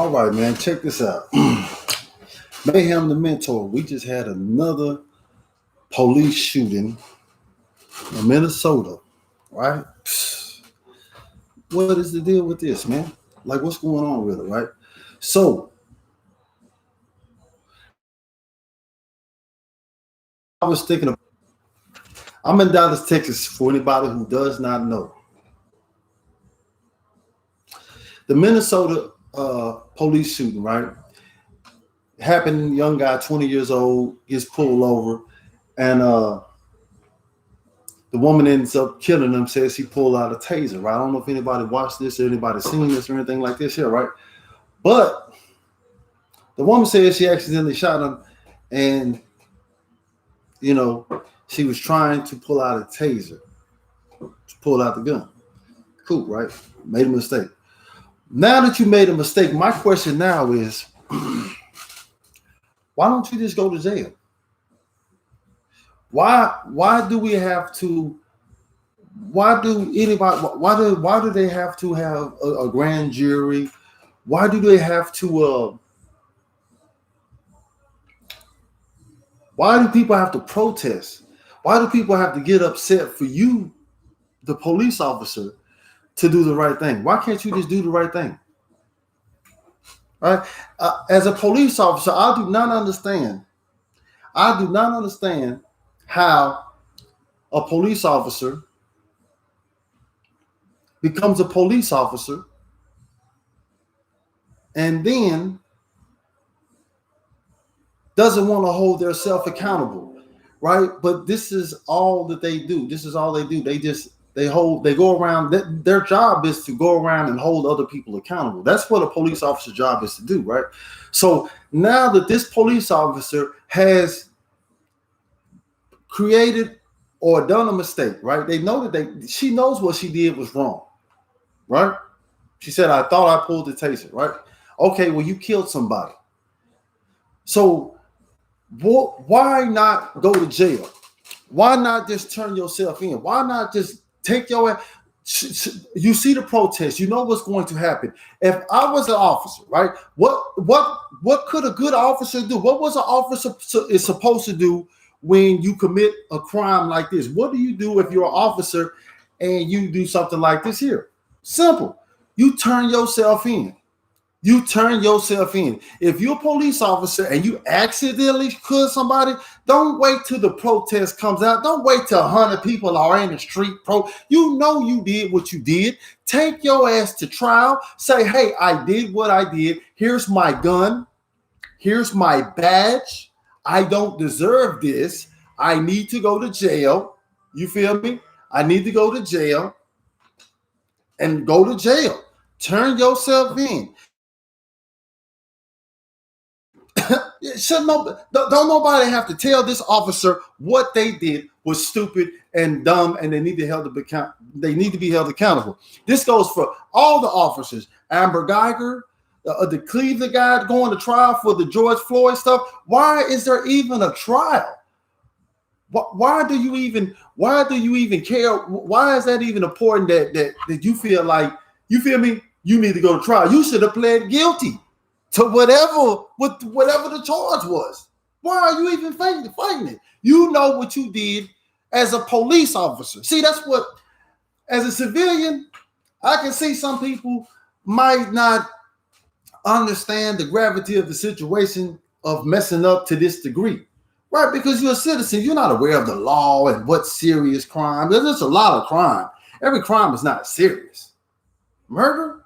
All right, man. Check this out. Mayhem the Mentor. We just had another police shooting in Minnesota, right? What is the deal with this, man? Like, what's going on with it, right? So, I was thinking of, I'm in Dallas, Texas, for anybody who does not know. The Minnesota police shooting, right? Happened, young guy, 20 years old, gets pulled over, and the woman ends up killing him, says he pulled out a taser, right? I don't know if anybody watched this or anybody seen this or anything like this here, right? But the woman says she accidentally shot him, and, you know, she was trying to pull out a taser, to pull out the gun. Cool, right? Made a mistake. Now that you made a mistake, my question now is, why don't you just go to jail? Why do we have to? Why do they have to have a grand jury? Why do they have to? Why do people have to protest? Why do people have to get upset for you, the police officer, to do the right thing? Why can't you just do the right thing? Right? As a police officer, I do not understand how a police officer becomes a police officer and then doesn't want to hold themselves accountable, right? But this is all that they do. This is all they do. They go around. Their job is to go around and hold other people accountable. That's what a police officer's job is to do, right? So now that this police officer has created or done a mistake, right? They know that she knows what she did was wrong, right? She said, I thought I pulled the taser, right? Okay, well, you killed somebody. So why not go to jail? Why not just turn yourself in? Why not just take your, you see the protest, you know what's going to happen. If I was an officer, right? What could a good officer do? What was an officer is supposed to do when you commit a crime like this? What do you do if you're an officer and you do something like this here? Simple. You turn yourself in. You turn yourself in. If you're a police officer and you accidentally kill somebody, don't wait till the protest comes out. Don't wait till 100 people are in the street. You know you did what you did. Take your ass to trial. Say, hey, I did what I did. Here's my gun. Here's my badge. I don't deserve this. I need to go to jail. You feel me? I need to go to jail and go to jail. Turn yourself in. Don't nobody have to tell this officer what they did was stupid and dumb, and they need to be held accountable. This goes for all the officers. Amber Geiger, the Cleveland guy going to trial for the George Floyd stuff. Why is there even a trial? Why do you even care? Why is that even important that you feel like, you feel me? You need to go to trial. You should have pled guilty to whatever the charge was. Why are you even fighting it? You know what you did as a police officer. See, that's what, as a civilian, I can see some people might not understand the gravity of the situation of messing up to this degree, right? Because you're a citizen, you're not aware of the law and what serious crime. There's just a lot of crime. Every crime is not serious. Murder,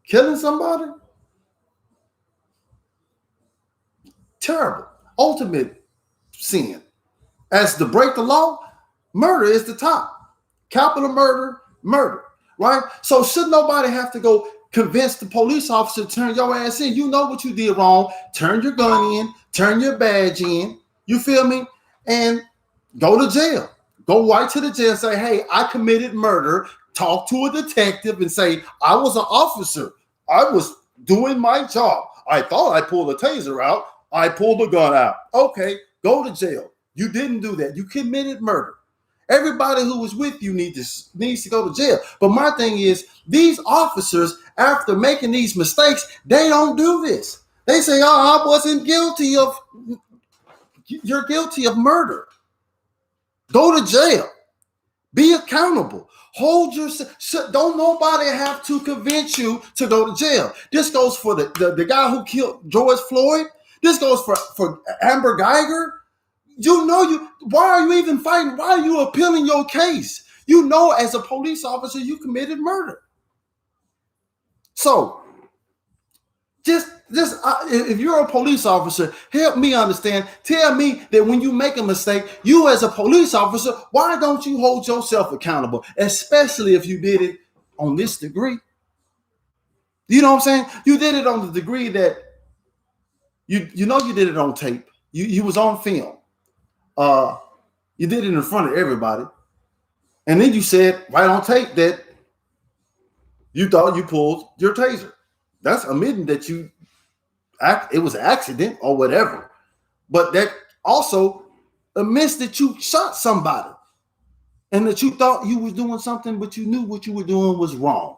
killing somebody, terrible, ultimate sin. As to break the law, murder is the top. Capital murder, right? So should nobody have to go convince the police officer to turn your ass in? You know what you did wrong. Turn your gun in, turn your badge in, you feel me? And go to jail. Go right to the jail and say, hey, I committed murder. Talk to a detective and say, I was an officer. I was doing my job. I thought I pulled a taser out. I pulled the gun out. Okay, go to jail. You didn't do that. You committed murder. Everybody who was with you needs to go to jail. But my thing is, these officers, after making these mistakes, they don't do this. They say, "Oh, I wasn't guilty of." You're guilty of murder. Go to jail. Be accountable. Hold yourself. Don't nobody have to convince you to go to jail. This goes for the guy who killed George Floyd. This goes for Amber Geiger. Why are you even fighting? Why are you appealing your case? You know, as a police officer, you committed murder. So just if you're a police officer, help me understand. Tell me that when you make a mistake, you as a police officer, why don't you hold yourself accountable, especially if you did it on this degree? You know what I'm saying? You did it on the degree that you know you did it on tape. You was on film. You did it in front of everybody, and then you said right on tape that you thought you pulled your taser. That's admitting that it was an accident or whatever. But that also admits that you shot somebody and that you thought you was doing something, but you knew what you were doing was wrong.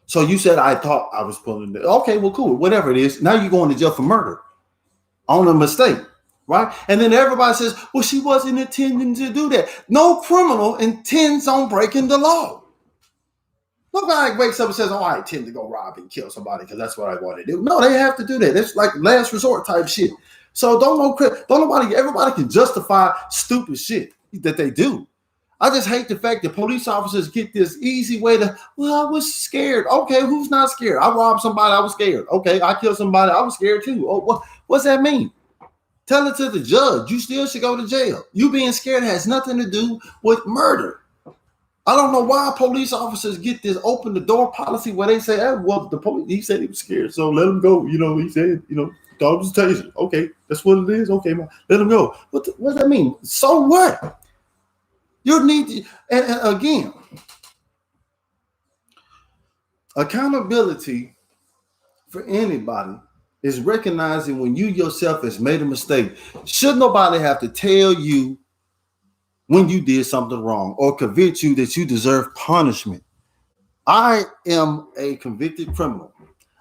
So you said, I thought I was pulling it. Okay, well, cool. Whatever it is. Now you're going to jail for murder on a mistake, right? And then everybody says, well, she wasn't intending to do that. No criminal intends on breaking the law. Nobody wakes up and says, oh, I intend to go rob and kill somebody because that's what I want to do. No, they have to do that. It's like last resort type shit. So everybody can justify stupid shit that they do. I just hate the fact that police officers get this easy way to, well, I was scared. Okay, who's not scared? I robbed somebody, I was scared. Okay, I killed somebody, I was scared too. Oh, what's that mean? Tell it to the judge. You still should go to jail. You being scared has nothing to do with murder. I don't know why police officers get this open the door policy where they say, hey, well, the police, he said he was scared, so let him go. He said, thought it was a taser. Okay, that's what it is. Okay, let him go. What does that mean? So what? You need to, and again, accountability for anybody is recognizing when you yourself has made a mistake. Should nobody have to tell you when you did something wrong or convince you that you deserve punishment. I am a convicted criminal.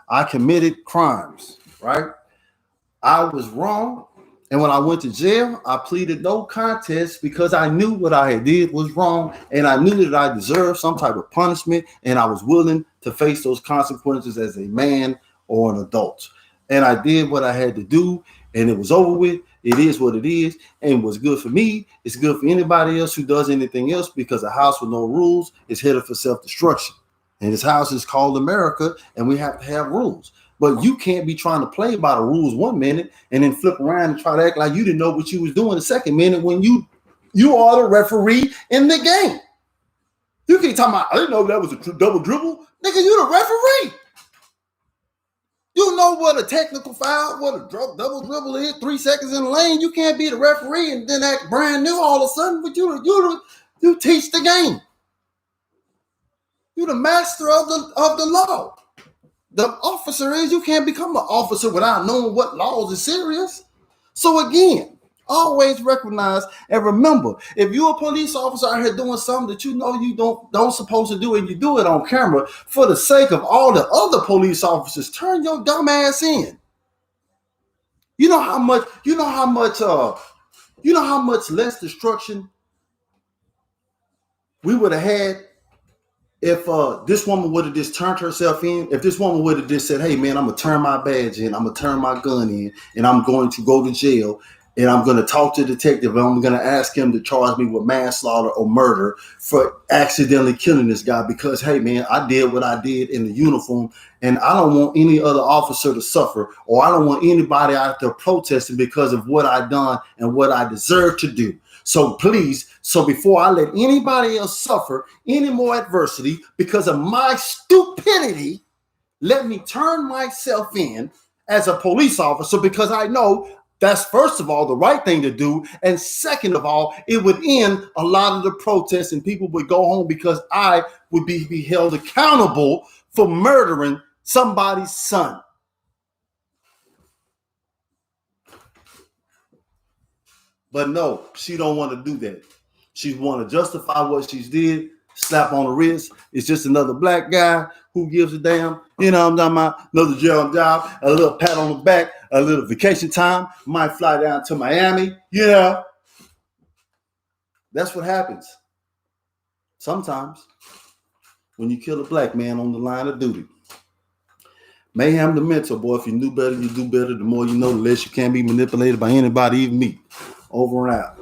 I committed crimes, right? I was wrong. And when I went to jail, I pleaded no contest because I knew what I had did was wrong. And I knew that I deserved some type of punishment. And I was willing to face those consequences as a man or an adult. And I did what I had to do. And it was over with. It is what it is. And what's good for me, it's good for anybody else who does anything else, because a house with no rules is headed for self-destruction. And this house is called America, and we have to have rules. But you can't be trying to play by the rules 1 minute and then flip around and try to act like you didn't know what you was doing the second minute when you are the referee in the game. You keep talking about, I didn't know that was a double dribble. Nigga, you the referee. You know what a technical foul, what a double dribble is, 3 seconds in the lane. You can't be the referee and then act brand new all of a sudden, but you teach the game. You're the master of the law. The officer is, you can't become an officer without knowing what laws are serious. So again, always recognize and remember, if you're a police officer out here doing something that you know you don't supposed to do, and you do it on camera, for the sake of all the other police officers, turn your dumb ass in. You know how much less destruction we would have had if this woman would have just turned herself in. If this woman would have just said, hey man, I'm gonna turn my badge in, I'm gonna turn my gun in, and I'm going to go to jail, and I'm gonna talk to the detective, and I'm gonna ask him to charge me with manslaughter or murder for accidentally killing this guy, because hey man, I did what I did in the uniform, and I don't want any other officer to suffer, or I don't want anybody out there protesting because of what I done and what I deserve to do. So please, before I let anybody else suffer any more adversity because of my stupidity, let me turn myself in as a police officer, because I know that's, first of all, the right thing to do. And second of all, it would end a lot of the protests and people would go home, because I would be held accountable for murdering somebody's son. But no, she don't want to do that. She want to justify what she's did. Slap on the wrist. It's just another black guy who gives a damn. You know what I'm talking about? Another jail job, a little pat on the back, a little vacation time. Might fly down to Miami. You know. That's what happens. Sometimes when you kill a black man on the line of duty. Maham the mentor, boy. If you knew better, you do better. The more you know, the less you can be manipulated by anybody, even me. Over and out.